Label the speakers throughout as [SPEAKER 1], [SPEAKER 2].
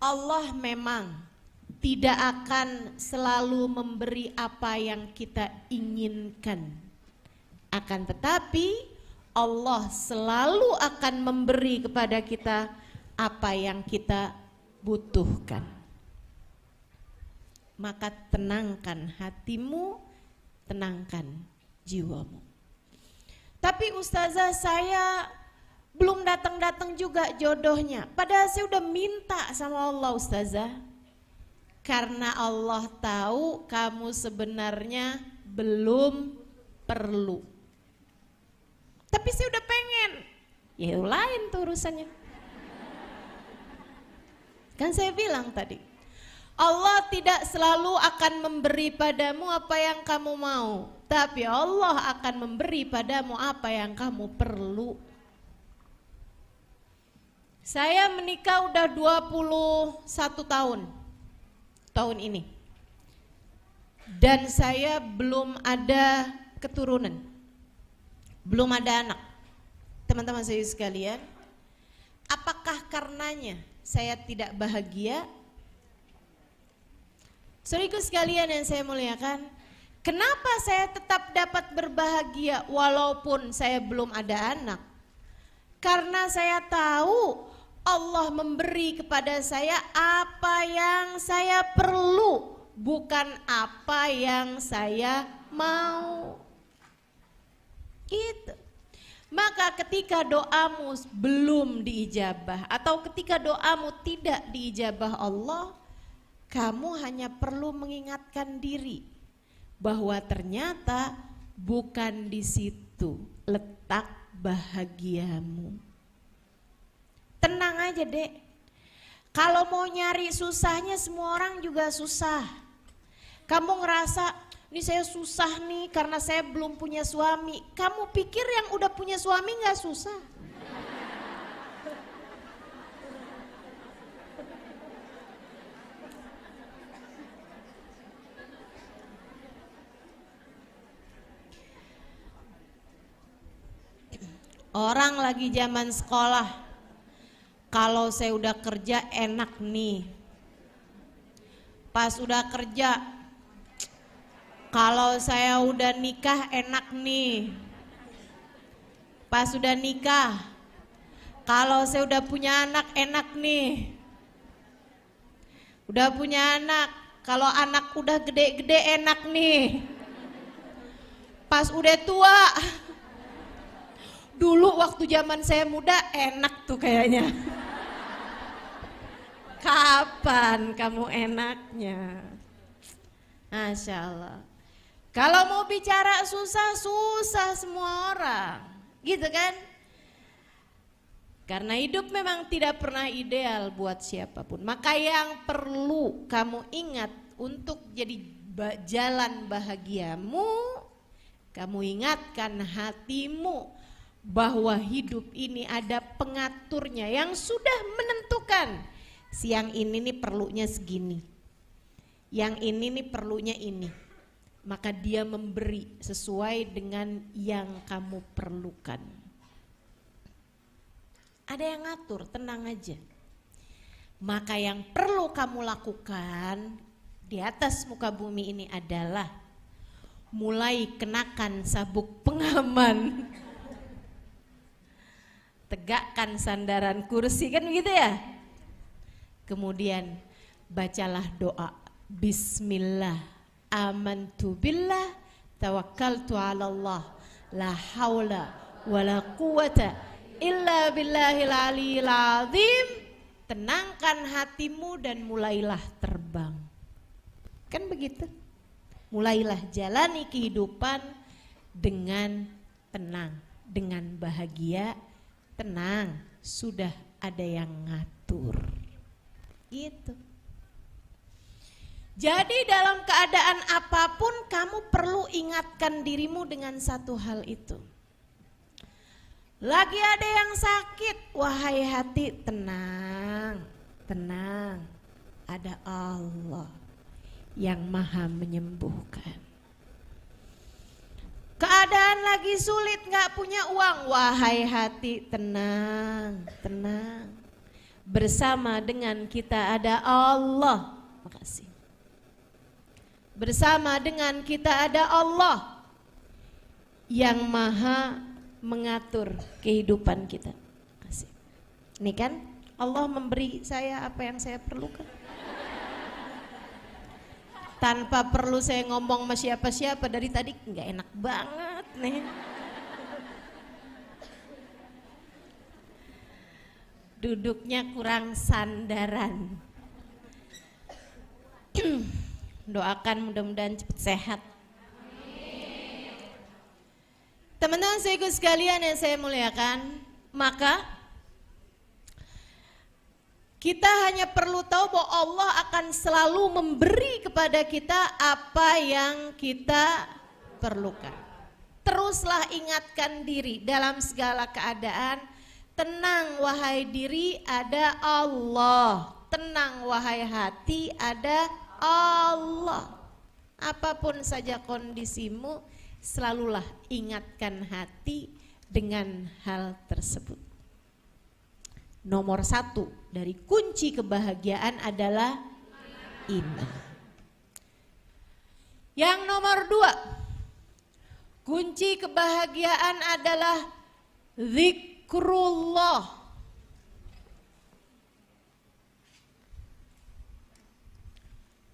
[SPEAKER 1] Allah memang tidak akan selalu memberi apa yang kita inginkan. Akan tetapi Allah selalu akan memberi kepada kita apa yang kita butuhkan. Maka tenangkan hatimu, tenangkan jiwamu. Tapi ustazah, saya belum datang-datang juga jodohnya. Padahal saya udah minta sama Allah ustazah. Karena Allah tahu kamu sebenarnya belum perlu. Tapi saya udah pengen. Ya lain tuh urusannya. Kan saya bilang tadi, Allah tidak selalu akan memberi padamu apa yang kamu mau, tapi Allah akan memberi padamu apa yang kamu perlu. Saya menikah udah 21 tahun ini. Dan saya belum ada keturunan. Belum ada anak. Teman-teman saya sekalian, apakah karenanya saya tidak bahagia? Saudaraku sekalian yang saya muliakan, kenapa saya tetap dapat berbahagia walaupun saya belum ada anak? Karena saya tahu Allah memberi kepada saya apa yang saya perlu, bukan apa yang saya mau. Gitu. Maka ketika doamu belum diijabah atau ketika doamu tidak diijabah Allah, kamu hanya perlu mengingatkan diri bahwa ternyata bukan di situ letak bahagiamu. Tenang aja dek, kalau mau nyari susahnya semua orang juga susah. Kamu ngerasa ini saya susah nih karena saya belum punya suami. Kamu pikir yang udah punya suami gak susah? Orang lagi zaman sekolah, kalau saya udah kerja enak nih. Pas udah kerja, kalau saya udah nikah enak nih. Pas udah nikah, kalau saya udah punya anak enak nih. Udah punya anak, kalau anak udah gede-gede enak nih. Pas udah tua, dulu waktu zaman saya muda enak tuh kayaknya. Kapan kamu enaknya? Masya Allah. Kalau mau bicara susah, susah semua orang. Gitu kan? Karena hidup memang tidak pernah ideal buat siapapun. Maka yang perlu kamu ingat untuk jadi jalan bahagiamu, kamu ingatkan hatimu bahwa hidup ini ada pengaturnya yang sudah menentukan. Siang ini nih perlunya segini, yang ini nih perlunya ini. Maka dia memberi sesuai dengan yang kamu perlukan. Ada yang ngatur, tenang aja. Maka yang perlu kamu lakukan di atas muka bumi ini adalah mulai kenakan sabuk pengaman. Tegakkan sandaran kursi, kan begitu ya? Kemudian bacalah doa Bismillah amantu billah tawakkaltu ala Allah la haula wala quwata illa billahil aliyil azim. Tenangkan hatimu dan mulailah terbang. Kan begitu? Mulailah jalani kehidupan dengan tenang, dengan bahagia. Tenang, sudah ada yang ngatur. Gitu. Jadi dalam keadaan apapun kamu perlu ingatkan dirimu dengan satu hal itu. Lagi ada yang sakit, wahai hati tenang, tenang. Ada Allah yang maha menyembuhkan. Keadaan lagi sulit, gak punya uang, wahai hati tenang, tenang. Bersama dengan kita ada Allah. Makasih. Bersama dengan kita ada Allah yang maha mengatur kehidupan kita. Makasih. Ini kan Allah memberi saya apa yang saya perlukan. Tanpa perlu saya ngomong sama siapa-siapa, dari tadi nggak enak banget nih. Duduknya kurang sandaran. Doakan mudah-mudahan cepat sehat. Teman-teman saya sekalian yang saya muliakan, maka kita hanya perlu tahu bahwa Allah akan selalu memberi kepada kita apa yang kita perlukan. Teruslah ingatkan diri dalam segala keadaan. Tenang wahai diri, ada Allah. Tenang wahai hati, ada Allah. Apapun saja kondisimu, selalulah ingatkan hati dengan hal tersebut. Nomor 1 dari kunci kebahagiaan adalah iman. Yang nomor 2, kunci kebahagiaan adalah zikrullah.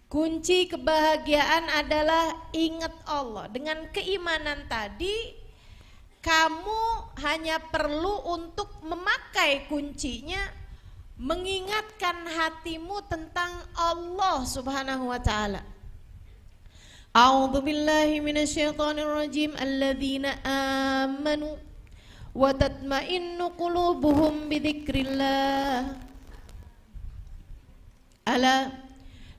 [SPEAKER 1] Kunci kebahagiaan adalah ingat Allah. Dengan keimanan tadi, kamu hanya perlu untuk memakai kuncinya, mengingatkan hatimu tentang Allah Subhanahu wa taala. A'udzu billahi minasyaitonir rajim. Alladzina amanu wa tatma'innu qulubuhum bidzikrillah. Ala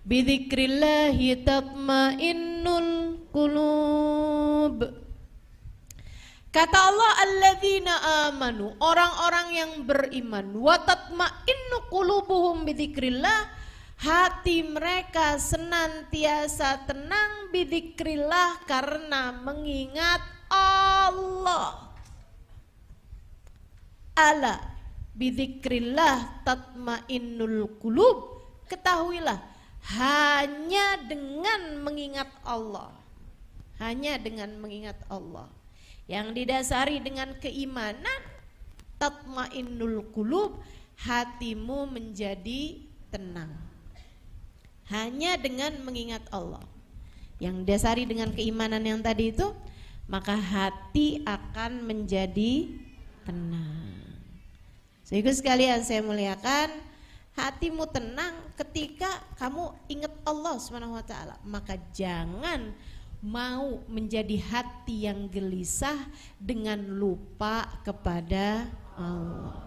[SPEAKER 1] bidzikrillahi tatma'innul qulub. Kata Allah, alladzina amanu, orang-orang yang beriman, wa tatma'innu qulubuhum bidzikrillah, hati mereka senantiasa tenang bidzikrillah karena mengingat Allah. Ala bidzikrillah tatma'innul qulub. Ketahuilah, hanya dengan mengingat Allah, hanya dengan mengingat Allah yang didasari dengan keimanan, tatmainnul qulub, hatimu menjadi tenang. Hanya dengan mengingat Allah yang didasari dengan keimanan yang tadi itu, maka hati akan menjadi tenang. Sehingga sekalian saya muliakan, hatimu tenang ketika kamu ingat Allah SWT. Maka jangan mau menjadi hati yang gelisah dengan lupa kepada Allah.